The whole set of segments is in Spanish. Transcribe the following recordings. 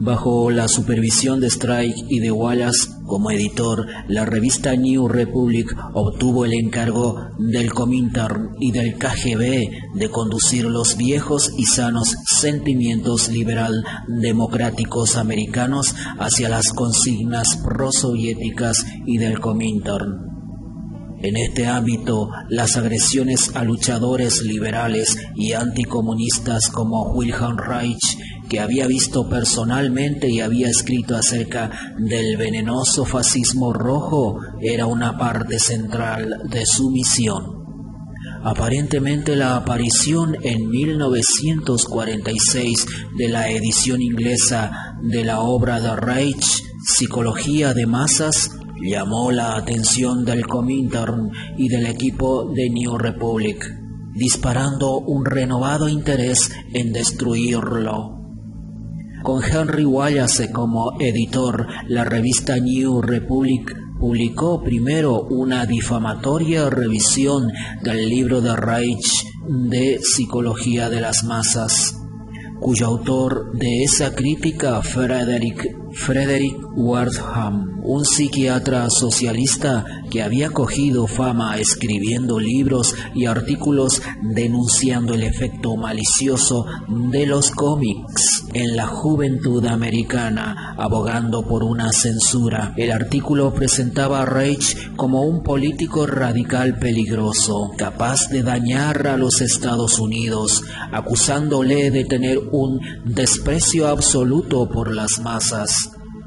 Bajo la supervisión de Strike y de Wallace como editor, la revista New Republic obtuvo el encargo del Comintern y del KGB de conducir los viejos y sanos sentimientos liberal-democráticos americanos hacia las consignas prosoviéticas y del Comintern. En este ámbito, las agresiones a luchadores liberales y anticomunistas como Wilhelm Reich, que había visto personalmente y había escrito acerca del venenoso fascismo rojo, era una parte central de su misión. Aparentemente la aparición en 1946 de la edición inglesa de la obra de Reich, Psicología de Masas, llamó la atención del Comintern y del equipo de New Republic, disparando un renovado interés en destruirlo. Con Henry Wallace como editor, la revista New Republic publicó primero una difamatoria revisión del libro de Reich de Psicología de las Masas, cuyo autor de esa crítica, Frederick Wertham, un psiquiatra socialista que había cogido fama escribiendo libros y artículos denunciando el efecto malicioso de los cómics en la juventud americana, abogando por una censura. El artículo presentaba a Reich como un político radical peligroso, capaz de dañar a los Estados Unidos, acusándole de tener un desprecio absoluto por las masas,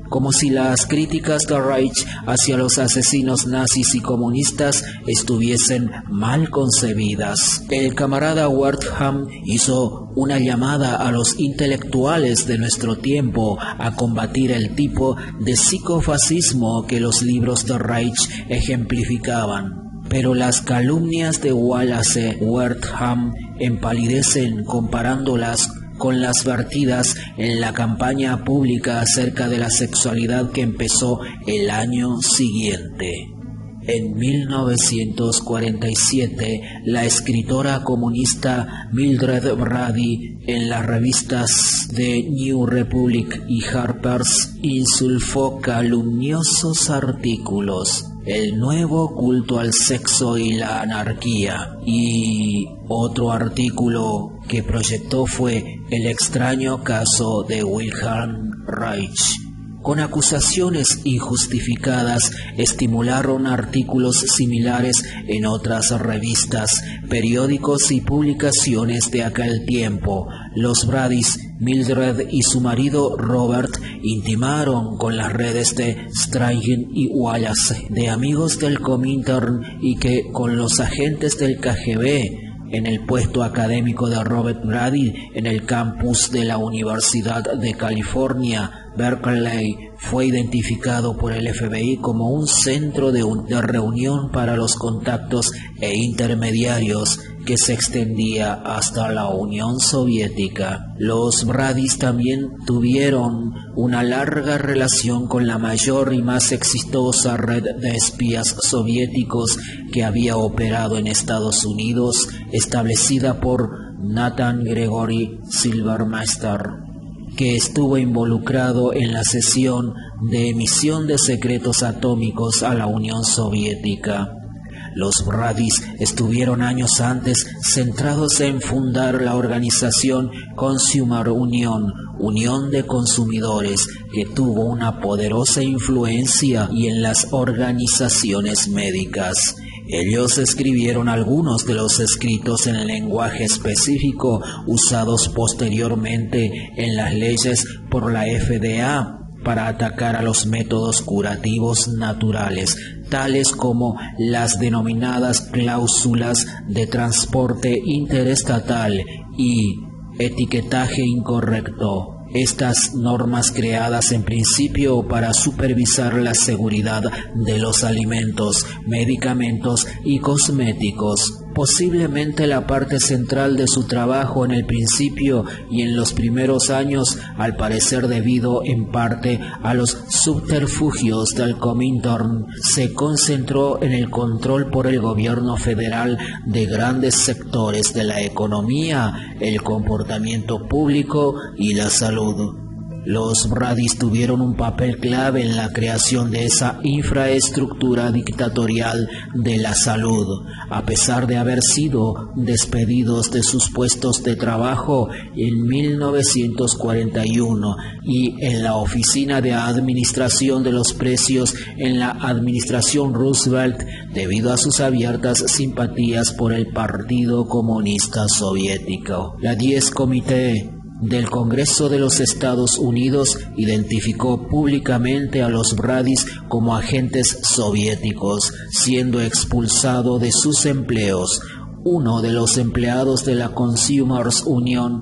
como si las críticas de Reich hacia los asesinos nazis y comunistas estuviesen mal concebidas. El camarada Wertham hizo una llamada a los intelectuales de nuestro tiempo a combatir el tipo de psicofascismo que los libros de Reich ejemplificaban. Pero las calumnias de Wallace Wertham empalidecen comparándolas con las vertidas en la campaña pública acerca de la sexualidad que empezó el año siguiente. En 1947, la escritora comunista Mildred Brady, en las revistas de New Republic y Harper's, insulfó calumniosos artículos: El nuevo culto al sexo y la anarquía, y otro artículo que proyectó fue El extraño caso de Wilhelm Reich. Con acusaciones injustificadas, estimularon artículos similares en otras revistas, periódicos y publicaciones de aquel tiempo. Los Bradys, Mildred y su marido Robert intimaron con las redes de Strike y Wallace, de amigos del Comintern, y que con los agentes del KGB. En el puesto académico de Robert Brady en el campus de la Universidad de California, Berkeley, fue identificado por el FBI como un centro de reunión para los contactos e intermediarios que se extendía hasta la Unión Soviética. Los Bradys también tuvieron una larga relación con la mayor y más exitosa red de espías soviéticos que había operado en Estados Unidos, establecida por Nathan Gregory Silvermaster, que estuvo involucrado en la cesión de emisión de secretos atómicos a la Unión Soviética. Los Bradys estuvieron años antes centrados en fundar la organización Consumer Unión de Consumidores, que tuvo una poderosa influencia y en las organizaciones médicas. Ellos escribieron algunos de los escritos en lenguaje específico usados posteriormente en las leyes por la FDA para atacar a los métodos curativos naturales, tales como las denominadas cláusulas de transporte interestatal y etiquetaje incorrecto. Estas normas, creadas en principio para supervisar la seguridad de los alimentos, medicamentos y cosméticos, posiblemente la parte central de su trabajo en el principio y en los primeros años, al parecer debido en parte a los subterfugios del Comintern, se concentró en el control por el gobierno federal de grandes sectores de la economía, el comportamiento público y la salud. Los Bradys tuvieron un papel clave en la creación de esa infraestructura dictatorial de la salud. A pesar de haber sido despedidos de sus puestos de trabajo en 1941 y en la Oficina de Administración de los Precios en la administración Roosevelt, debido a sus abiertas simpatías por el Partido Comunista Soviético. La 10 Comité del Congreso de los Estados Unidos identificó públicamente a los Bradys como agentes soviéticos, siendo expulsado de sus empleos. Uno de los empleados de la Consumers Union,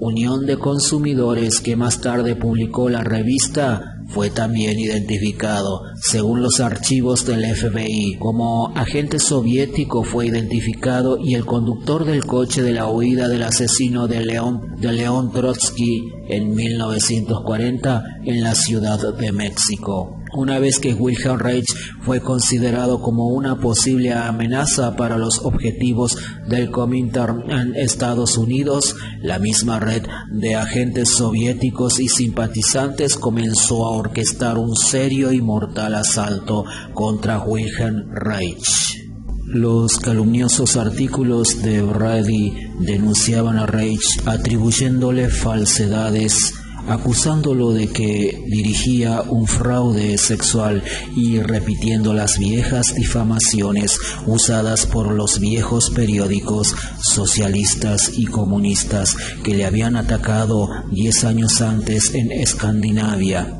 Unión de Consumidores, que más tarde publicó la revista, fue también identificado, según los archivos del FBI, como agente soviético. Fue identificado y el conductor del coche de la huida del asesino de León Trotsky en 1940 en la Ciudad de México. Una vez que Wilhelm Reich fue considerado como una posible amenaza para los objetivos del Comintern en Estados Unidos, la misma red de agentes soviéticos y simpatizantes comenzó a orquestar un serio y mortal asalto contra Wilhelm Reich. Los calumniosos artículos de Brady denunciaban a Reich atribuyéndole falsedades, acusándolo de que dirigía un fraude sexual y repitiendo las viejas difamaciones usadas por los viejos periódicos socialistas y comunistas que le habían atacado 10 años antes en Escandinavia.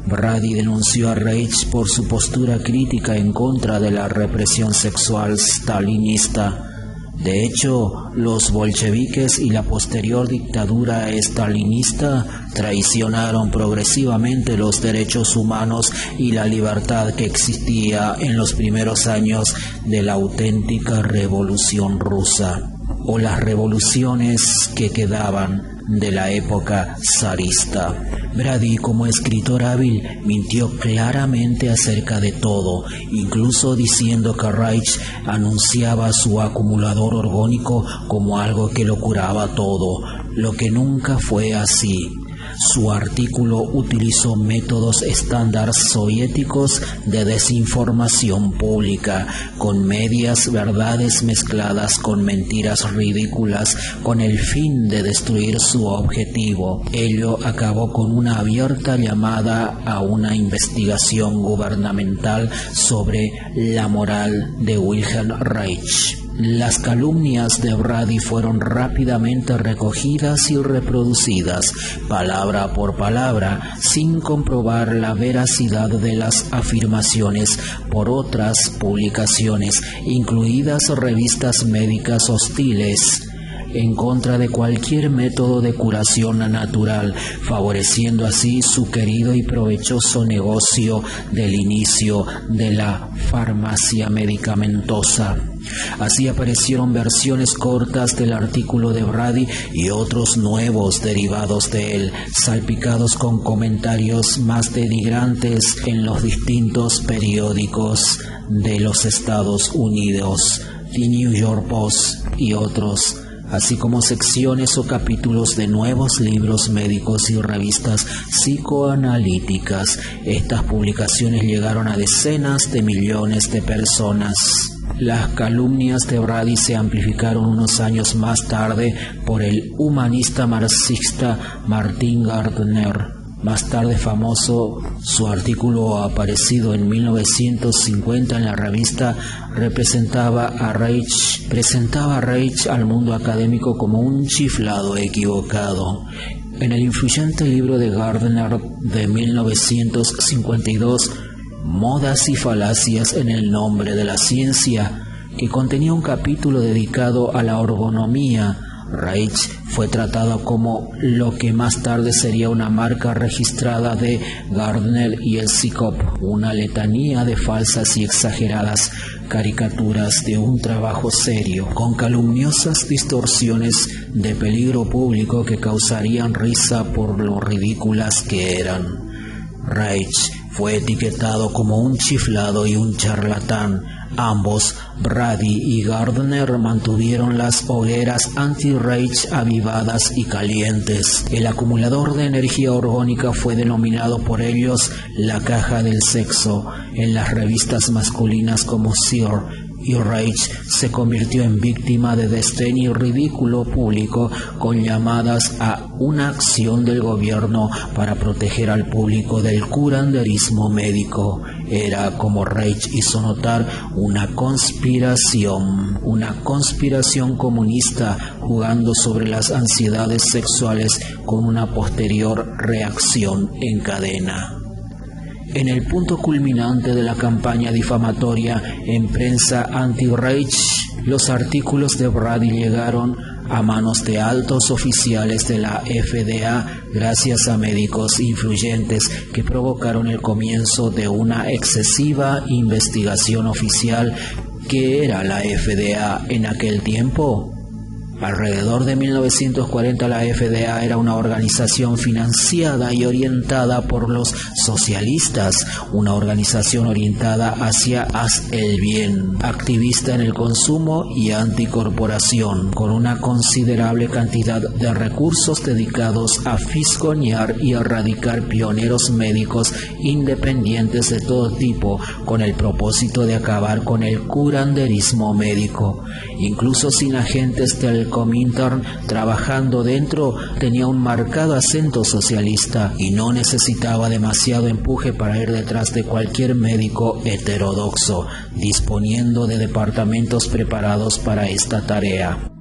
Brady denunció a Reich por su postura crítica en contra de la represión sexual stalinista. De hecho, los bolcheviques y la posterior dictadura estalinista traicionaron progresivamente los derechos humanos y la libertad que existía en los primeros años de la auténtica revolución rusa, o las revoluciones que quedaban de la época zarista. Brady, como escritor hábil, mintió claramente acerca de todo, incluso diciendo que Reich anunciaba su acumulador orgónico como algo que lo curaba todo, lo que nunca fue así. Su artículo utilizó métodos estándar soviéticos de desinformación pública, con medias verdades mezcladas con mentiras ridículas, con el fin de destruir su objetivo. Ello acabó con una abierta llamada a una investigación gubernamental sobre la moral de Wilhelm Reich. Las calumnias de Brady fueron rápidamente recogidas y reproducidas, palabra por palabra, sin comprobar la veracidad de las afirmaciones por otras publicaciones, incluidas revistas médicas hostiles en contra de cualquier método de curación natural, favoreciendo así su querido y provechoso negocio del inicio de la farmacia medicamentosa. Así aparecieron versiones cortas del artículo de Brady y otros nuevos derivados de él, salpicados con comentarios más denigrantes en los distintos periódicos de los Estados Unidos, The New York Post y otros, así como secciones o capítulos de nuevos libros médicos y revistas psicoanalíticas. Estas publicaciones llegaron a decenas de millones de personas. Las calumnias de Brady se amplificaron unos años más tarde por el humanista marxista Martin Gardner. Más tarde famoso, su artículo aparecido en 1950 en la revista presentaba a Reich al mundo académico como un chiflado equivocado. En el influyente libro de Gardner de 1952, Modas y falacias en el nombre de la ciencia, que contenía un capítulo dedicado a la ergonomía, Reich fue tratado como lo que más tarde sería una marca registrada de Gardner y el SICOP, una letanía de falsas y exageradas caricaturas de un trabajo serio, con calumniosas distorsiones de peligro público que causarían risa por lo ridículas que eran. Reich fue etiquetado como un chiflado y un charlatán, Ambos, Brady y Gardner, mantuvieron las hogueras anti-Reich avivadas y calientes. El acumulador de energía orgónica fue denominado por ellos la caja del sexo. En las revistas masculinas como Sear y Reich se convirtió en víctima de desdén y ridículo público, con llamadas a una acción del gobierno para proteger al público del curanderismo médico. Era, como Reich hizo notar, una conspiración comunista jugando sobre las ansiedades sexuales con una posterior reacción en cadena. En el punto culminante de la campaña difamatoria en prensa anti-Reich, los artículos de Brady llegaron a manos de altos oficiales de la FDA gracias a médicos influyentes que provocaron el comienzo de una excesiva investigación oficial. ¿Qué era la FDA en aquel tiempo? Alrededor de 1940 la FDA era una organización financiada y orientada por los socialistas, una organización orientada hacia haz el bien, activista en el consumo y anticorporación, con una considerable cantidad de recursos dedicados a fisgonear y erradicar pioneros médicos independientes de todo tipo, con el propósito de acabar con el curanderismo médico. Incluso sin agentes del Comintern trabajando dentro, tenía un marcado acento socialista y no necesitaba demasiado empuje para ir detrás de cualquier médico heterodoxo, disponiendo de departamentos preparados para esta tarea.